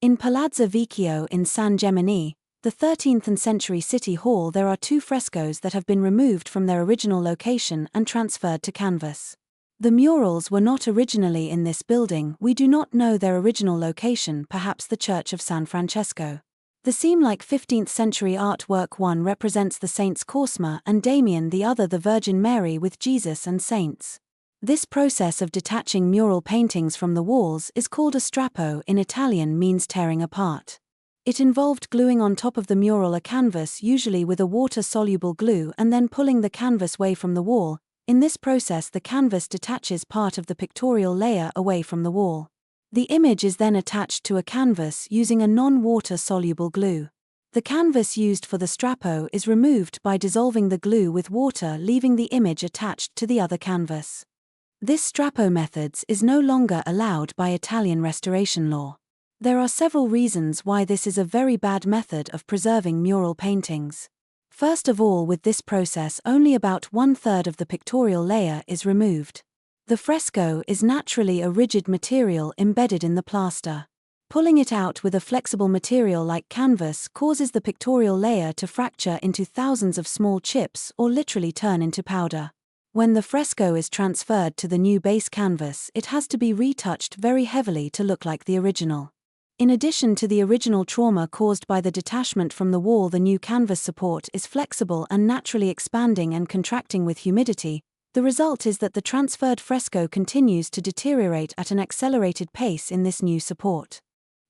In Palazzo Vecchio in San Gemini, the 13th century city hall, there are 2 frescoes that have been removed from their original location and transferred to canvas. The murals were not originally in this building. We do not know their original location, perhaps the Church of San Francesco. The seem-like 15th century artwork, one represents the saints Cosma and Damian, the other the Virgin Mary with Jesus and saints. This process of detaching mural paintings from the walls is called a strappo. In Italian, means tearing apart. It involved gluing on top of the mural a canvas, usually with a water-soluble glue, and then pulling the canvas away from the wall. In this process, the canvas detaches part of the pictorial layer away from the wall. The image is then attached to a canvas using a non-water soluble glue. The canvas used for the strappo is removed by dissolving the glue with water, leaving the image attached to the other canvas. This strappo methods is no longer allowed by Italian restoration law. There are several reasons why this is a very bad method of preserving mural paintings. First of all, with this process only about 1/3 of the pictorial layer is removed. The fresco is naturally a rigid material embedded in the plaster. Pulling it out with a flexible material like canvas causes the pictorial layer to fracture into thousands of small chips or literally turn into powder. When the fresco is transferred to the new base canvas, it has to be retouched very heavily to look like the original. In addition to the original trauma caused by the detachment from the wall, the new canvas support is flexible and naturally expanding and contracting with humidity. The result is that the transferred fresco continues to deteriorate at an accelerated pace in this new support.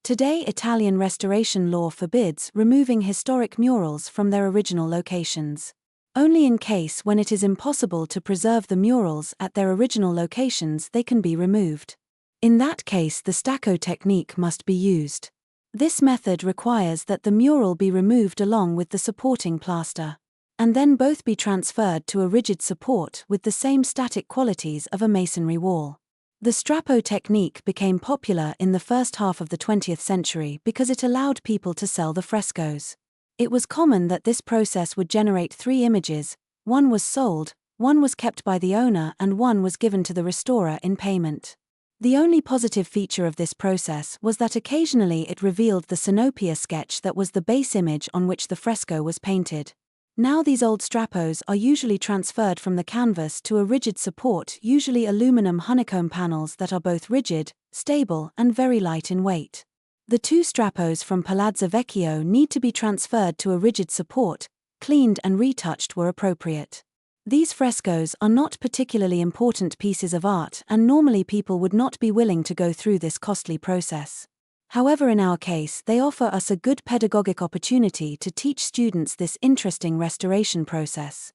Today, Italian restoration law forbids removing historic murals from their original locations. Only in case when it is impossible to preserve the murals at their original locations they can be removed. In that case, the stacco technique must be used. This method requires that the mural be removed along with the supporting plaster, and then both be transferred to a rigid support with the same static qualities of a masonry wall. The strappo technique became popular in the first half of the 20th century because it allowed people to sell the frescoes. It was common that this process would generate 3 images: one was sold, one was kept by the owner, and one was given to the restorer in payment. The only positive feature of this process was that occasionally it revealed the Sinopia sketch that was the base image on which the fresco was painted. Now these old strappos are usually transferred from the canvas to a rigid support, usually aluminum honeycomb panels that are both rigid, stable, and very light in weight. The 2 strappos from Palazzo Vecchio need to be transferred to a rigid support, cleaned and retouched where appropriate. These frescoes are not particularly important pieces of art, and normally people would not be willing to go through this costly process. However, in our case, they offer us a good pedagogic opportunity to teach students this interesting restoration process.